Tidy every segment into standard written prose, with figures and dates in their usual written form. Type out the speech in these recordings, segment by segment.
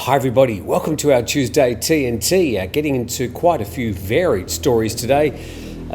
Hi everybody, welcome to our Tuesday TNT, getting into quite a fefew varied stories today.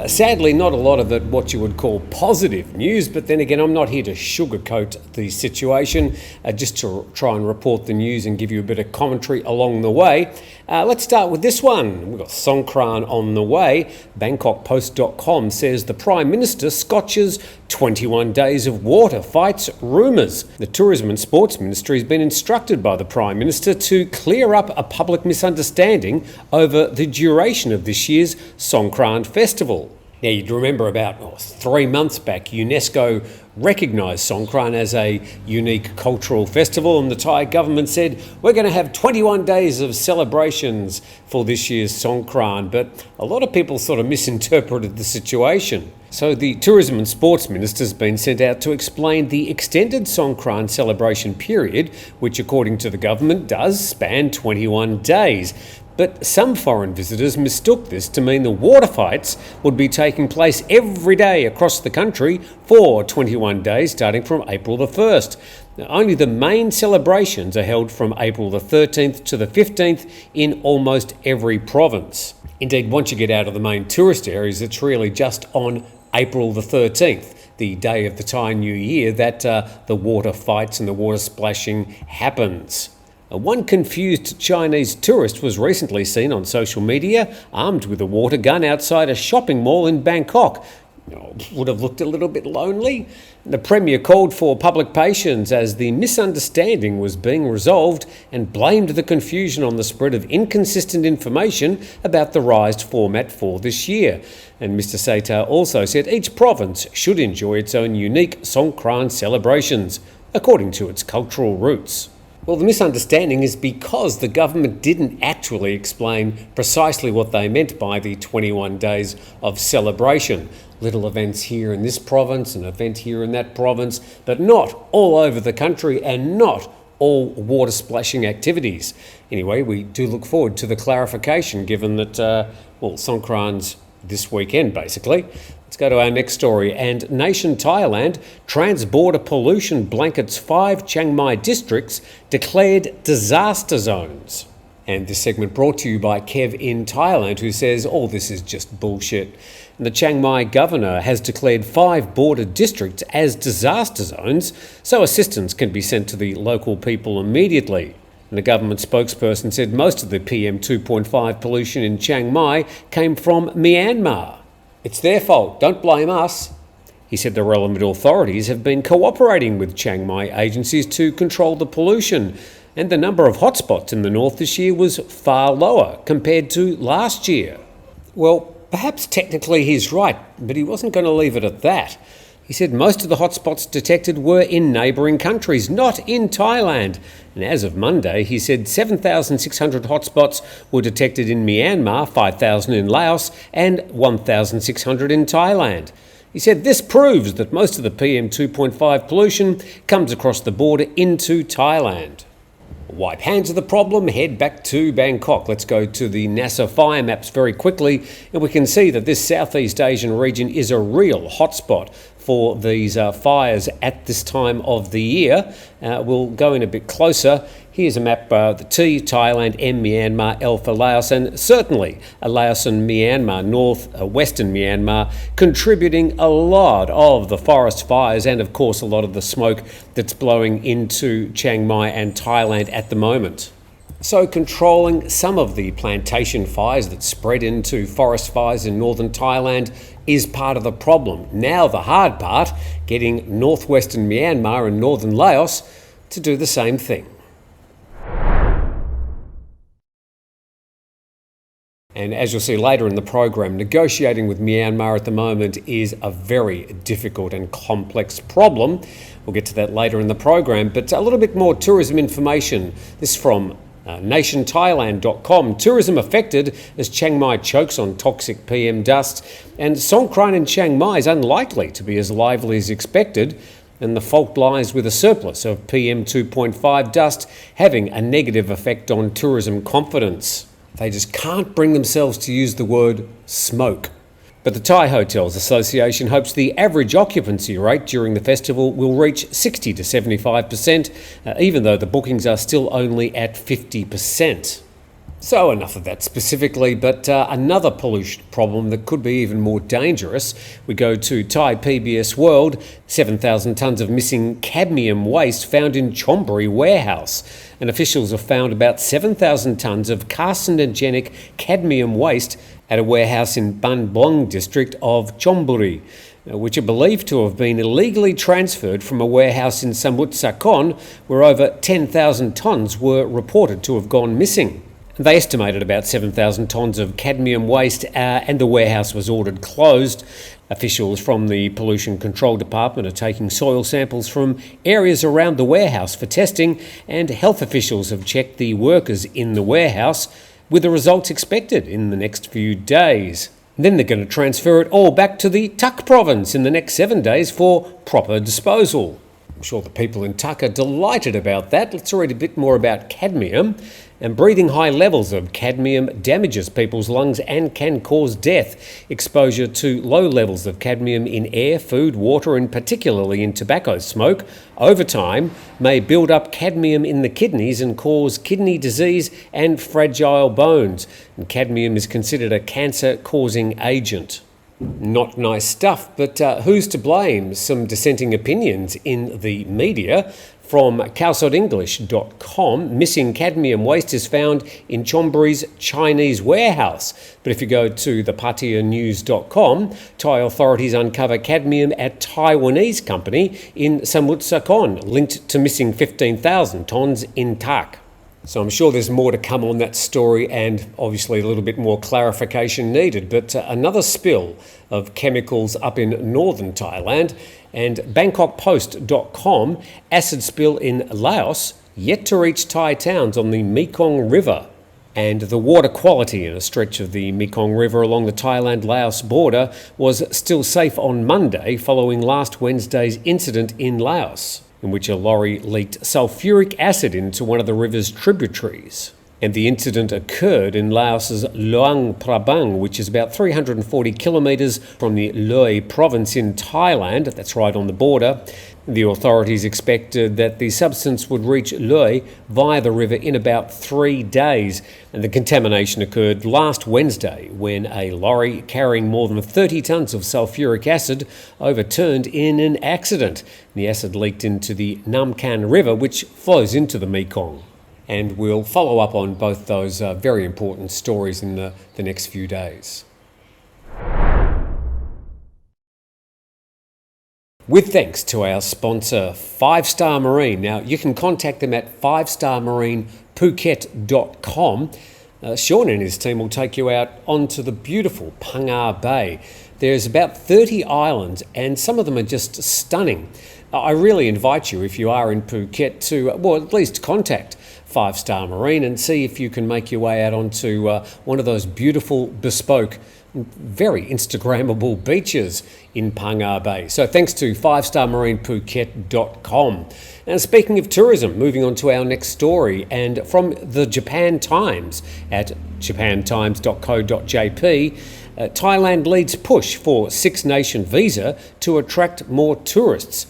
Sadly, not a lot of it what you would call positive news, but then again, I'm not here to sugarcoat the situation, just to try and report the news and give you a bit of commentary along the way. Let's start with this one. We've got Songkran on the way. BangkokPost.com says the Prime Minister scotches 21 days of water fights rumours. The Tourism and Sports Ministry has been instructed by the Prime Minister to clear up a public misunderstanding over the duration of this year's Songkran festival. Now, you'd remember about 3 months back, UNESCO recognised Songkran as a unique cultural festival, and the Thai government said, we're going to have 21 days of celebrations for this year's Songkran. But a lot of people sort of misinterpreted the situation. So the Tourism and Sports Minister has been sent out to explain the extended Songkran celebration period, which according to the government does span 21 days. But some foreign visitors mistook this to mean the water fights would be taking place every day across the country for 21 days starting from April the 1st. Now, only the main celebrations are held from April the 13th to the 15th in almost every province. Indeed, once you get out of the main tourist areas, it's really just on April the 13th, the day of the Thai New Year, that the water fights and the water splashing happens. One confused Chinese tourist was recently seen on social media armed with a water gun outside a shopping mall in Bangkok. Would have looked a little bit lonely. The Premier called for public patience as the misunderstanding was being resolved and blamed the confusion on the spread of inconsistent information about the revised format for this year. And Mr. Seta also said each province should enjoy its own unique Songkran celebrations, according to its cultural roots. Well, the misunderstanding is because the government didn't actually explain precisely what they meant by the 21 days of celebration. Little events here in this province, an event here in that province, but not all over the country and not all water splashing activities. Anyway, we do look forward to the clarification given that, Songkran's this weekend basically. Let's go to our next story. And nation Thailand, trans-border pollution blankets 5 Chiang Mai districts declared disaster zones. And this segment brought to you by Kev in Thailand, who says all this is just bullshit. And the Chiang Mai governor has declared 5 border districts as disaster zones, so assistance can be sent to the local people immediately. And the government spokesperson said most of the PM 2.5 pollution in Chiang Mai came from Myanmar. It's their fault, don't blame us. He said the relevant authorities have been cooperating with Chiang Mai agencies to control the pollution, and the number of hotspots in the north this year was far lower compared to last year. Well, perhaps technically he's right, but he wasn't going to leave it at that. He said most of the hotspots detected were in neighbouring countries, not in Thailand. And as of Monday, he said 7,600 hotspots were detected in Myanmar, 5,000 in Laos, and 1,600 in Thailand. He said this proves that most of the PM 2.5 pollution comes across the border into Thailand. Wipe hands of the problem, head back to Bangkok. Let's go to the NASA fire maps very quickly, and we can see that this Southeast Asian region is a real hotspot for these fires at this time of the year. We'll go in a bit closer. Here's a map, the T, Thailand, M, Myanmar, L for Laos, and certainly Laos and Myanmar, western Myanmar, contributing a lot of the forest fires and, of course, a lot of the smoke that's blowing into Chiang Mai and Thailand at the moment. So controlling some of the plantation fires that spread into forest fires in northern Thailand is part of the problem. Now the hard part, getting northwestern Myanmar and northern Laos to do the same thing. And as you'll see later in the program, negotiating with Myanmar at the moment is a very difficult and complex problem. We'll get to that later in the program, but a little bit more tourism information. This from nationthailand.com. Tourism affected as Chiang Mai chokes on toxic PM dust, and Songkran in Chiang Mai is unlikely to be as lively as expected, and the fault lies with a surplus of PM 2.5 dust having a negative effect on tourism confidence. They just can't bring themselves to use the word smoke. But the Thai Hotels Association hopes the average occupancy rate during the festival will reach 60 to 75%, even though the bookings are still only at 50%. So enough of that specifically, but another pollution problem that could be even more dangerous. We go to Thai PBS World, 7,000 tonnes of missing cadmium waste found in Chonburi warehouse. And officials have found about 7,000 tonnes of carcinogenic cadmium waste at a warehouse in Ban Bong district of Chonburi, which are believed to have been illegally transferred from a warehouse in Samut Sakhon, where over 10,000 tonnes were reported to have gone missing. They estimated about 7,000 tonnes of cadmium waste and the warehouse was ordered closed. Officials from the Pollution Control Department are taking soil samples from areas around the warehouse for testing, and health officials have checked the workers in the warehouse, with the results expected in the next few days. Then they're going to transfer it all back to the Tak province in the next 7 days for proper disposal. I'm sure the people in Tak are delighted about that. Let's read a bit more about cadmium. And breathing high levels of cadmium damages people's lungs and can cause death. Exposure to low levels of cadmium in air, food, water, and particularly in tobacco smoke, over time may build up cadmium in the kidneys and cause kidney disease and fragile bones. And cadmium is considered a cancer-causing agent. Not nice stuff, but who's to blame? Some dissenting opinions in the media. From khaosodenglish.com, missing cadmium waste is found in Chonburi's Chinese warehouse. But if you go to thepatianews.com, Thai authorities uncover cadmium at Taiwanese company in Samut Sakhon, linked to missing 15,000 tonnes in Tak. So I'm sure there's more to come on that story and obviously a little bit more clarification needed. But another spill of chemicals up in northern Thailand, and BangkokPost.com, acid spill in Laos yet to reach Thai towns on the Mekong River. And the water quality in a stretch of the Mekong River along the Thailand-Laos border was still safe on Monday following last Wednesday's incident in Laos, in which a lorry leaked sulphuric acid into one of the river's tributaries. And the incident occurred in Laos's Luang Prabang, which is about 340 kilometres from the Loei province in Thailand. That's right on the border. The authorities expected that the substance would reach Loei via the river in about 3 days. And the contamination occurred last Wednesday when a lorry carrying more than 30 tonnes of sulphuric acid overturned in an accident. The acid leaked into the Nam Khan River, which flows into the Mekong. And we'll follow up on both those very important stories in the next few days. With thanks to our sponsor, 5 Star Marine. Now, you can contact them at 5starmarinephuket.com. Sean and his team will take you out onto the beautiful Phangar Bay. There's about 30 islands, and some of them are just stunning. I really invite you, if you are in Phuket, to, at least contact 5 Star Marine and see if you can make your way out onto one of those beautiful, bespoke, very Instagrammable beaches in Phangar Bay. So thanks to 5starmarinephuket.com. And speaking of tourism, moving on to our next story, and from the Japan Times at japantimes.co.jp, Thailand leads push for Six-Nation visa to attract more tourists.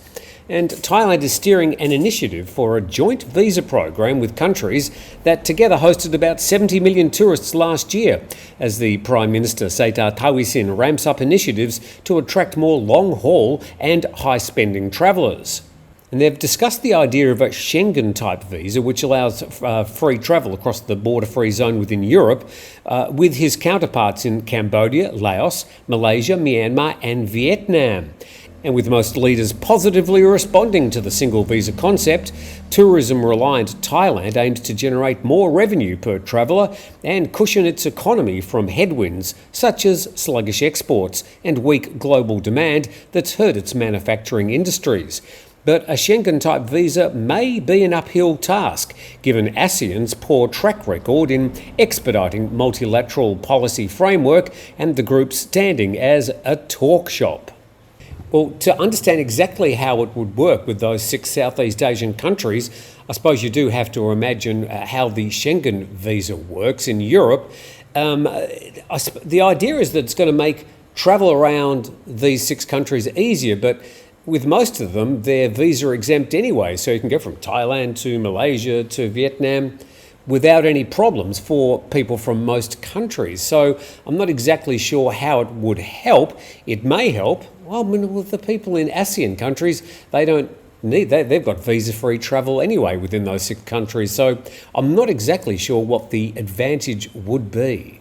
And Thailand is steering an initiative for a joint visa program with countries that together hosted about 70 million tourists last year, as the Prime Minister Srettha Thavisin ramps up initiatives to attract more long-haul and high-spending travellers. And they've discussed the idea of a Schengen-type visa, which allows free travel across the border-free zone within Europe, with his counterparts in Cambodia, Laos, Malaysia, Myanmar and Vietnam. And with most leaders positively responding to the single visa concept, tourism-reliant Thailand aims to generate more revenue per traveller and cushion its economy from headwinds such as sluggish exports and weak global demand that's hurt its manufacturing industries. But a Schengen-type visa may be an uphill task, given ASEAN's poor track record in expediting multilateral policy framework and the group's standing as a talk shop. Well, to understand exactly how it would work with those 6 Southeast Asian countries, I suppose you do have to imagine how the Schengen visa works in Europe. The idea is that it's going to make travel around these 6 countries easier, but with most of them, they're visa exempt anyway. So you can go from Thailand to Malaysia to Vietnam without any problems for people from most countries. So I'm not exactly sure how it would help. It may help. Well, with the people in ASEAN countries, they don't need that. They've got visa-free travel anyway within those 6 countries. So I'm not exactly sure what the advantage would be.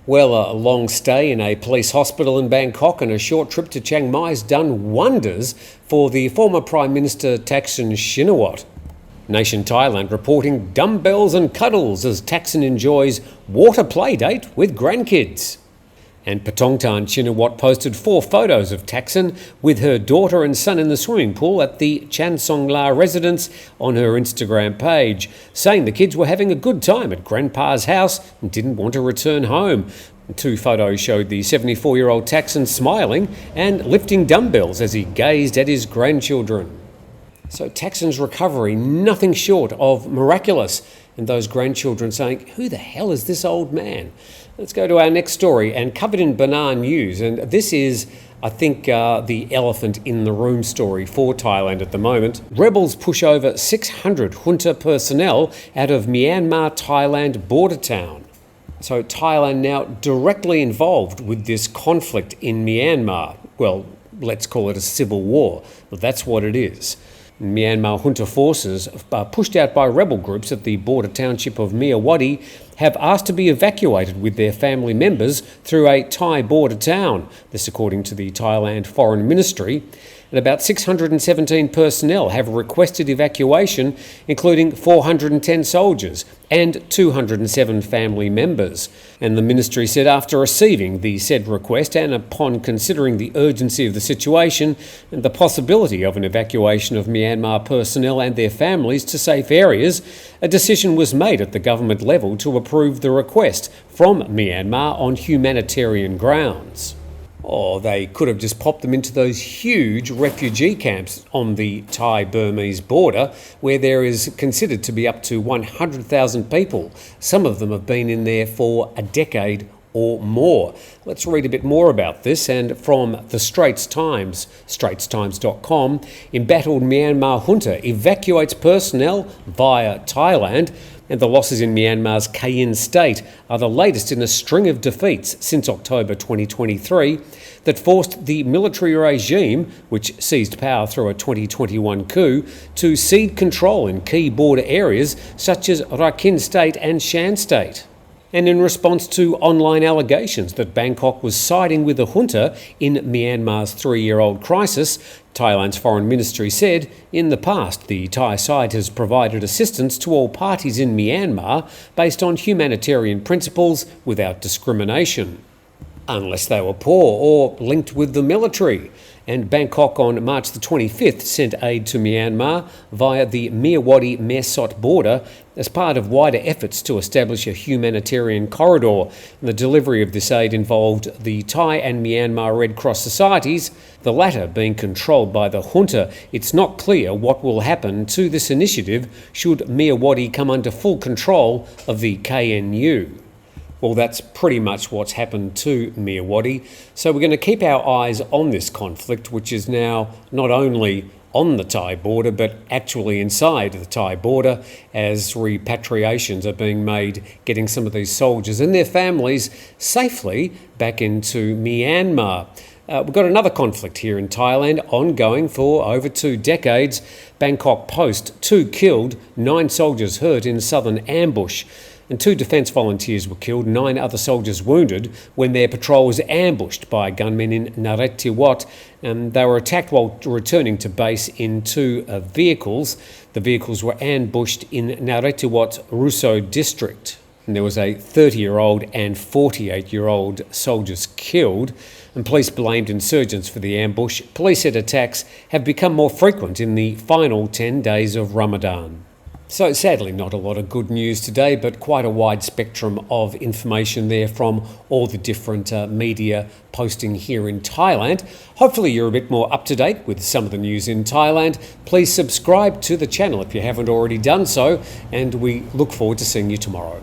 Well, a long stay in a police hospital in Bangkok and a short trip to Chiang Mai has done wonders for the former Prime Minister Thaksin Shinawatra. Nation Thailand reporting dumbbells and cuddles as Thaksin enjoys water play date with grandkids. And Patongtan Shinawatra posted 4 photos of Thaksin with her daughter and son in the swimming pool at the Chiang Mai residence on her Instagram page, saying the kids were having a good time at Grandpa's house and didn't want to return home. 2 photos showed the 74-year-old Thaksin smiling and lifting dumbbells as he gazed at his grandchildren. So Thaksin's recovery, nothing short of miraculous, and those grandchildren saying, "Who the hell is this old man?" Let's go to our next story, and covered in Banan News, and this is, I think, the elephant in the room story for Thailand at the moment. Rebels push over 600 junta personnel out of Myanmar-Thailand border town. So Thailand now directly involved with this conflict in Myanmar. Well, let's call it a civil war. Well, that's what it is. Myanmar junta forces, pushed out by rebel groups at the border township of Myawaddy, have asked to be evacuated with their family members through a Thai border town. This according to the Thailand Foreign Ministry. And about 617 personnel have requested evacuation, including 410 soldiers and 207 family members. And the ministry said after receiving the said request and upon considering the urgency of the situation and the possibility of an evacuation of Myanmar personnel and their families to safe areas, a decision was made at the government level to approve the request from Myanmar on humanitarian grounds. Or they could have just popped them into those huge refugee camps on the Thai-Burmese border, where there is considered to be up to 100,000 people. Some of them have been in there for a decade or more. Let's read a bit more about this, and from the Straits Times, straitstimes.com, embattled Myanmar junta evacuates personnel via Thailand, and the losses in Myanmar's Kayin state are the latest in a string of defeats since October 2023 that forced the military regime, which seized power through a 2021 coup, to cede control in key border areas such as Rakhine State and Shan State. And in response to online allegations that Bangkok was siding with the junta in Myanmar's 3-year-old crisis, Thailand's foreign ministry said in the past the Thai side has provided assistance to all parties in Myanmar based on humanitarian principles without discrimination, unless they were poor or linked with the military. And Bangkok on March the 25th sent aid to Myanmar via the Myawaddy Mesot border as part of wider efforts to establish a humanitarian corridor. And the delivery of this aid involved the Thai and Myanmar Red Cross societies, the latter being controlled by the junta. It's not clear what will happen to this initiative should Myawaddy come under full control of the KNU. Well, that's pretty much what's happened to Myawaddy. So we're going to keep our eyes on this conflict, which is now not only on the Thai border, but actually inside the Thai border, as repatriations are being made, getting some of these soldiers and their families safely back into Myanmar. We've got another conflict here in Thailand, ongoing for over 2 decades. Bangkok Post, 2 killed, 9 soldiers hurt in southern ambush. And 2 defence volunteers were killed, 9 other soldiers wounded when their patrol was ambushed by gunmen in Narathiwat. They were attacked while returning to base in 2 vehicles. The vehicles were ambushed in Narathiwat Russo district. And there was a 30-year-old and 48-year-old soldiers killed. And police blamed insurgents for the ambush. Police said attacks have become more frequent in the final 10 days of Ramadan. So sadly not a lot of good news today, but quite a wide spectrum of information there from all the different media posting here in Thailand. Hopefully you're a bit more up to date with some of the news in Thailand. Please subscribe to the channel if you haven't already done so, and we look forward to seeing you tomorrow.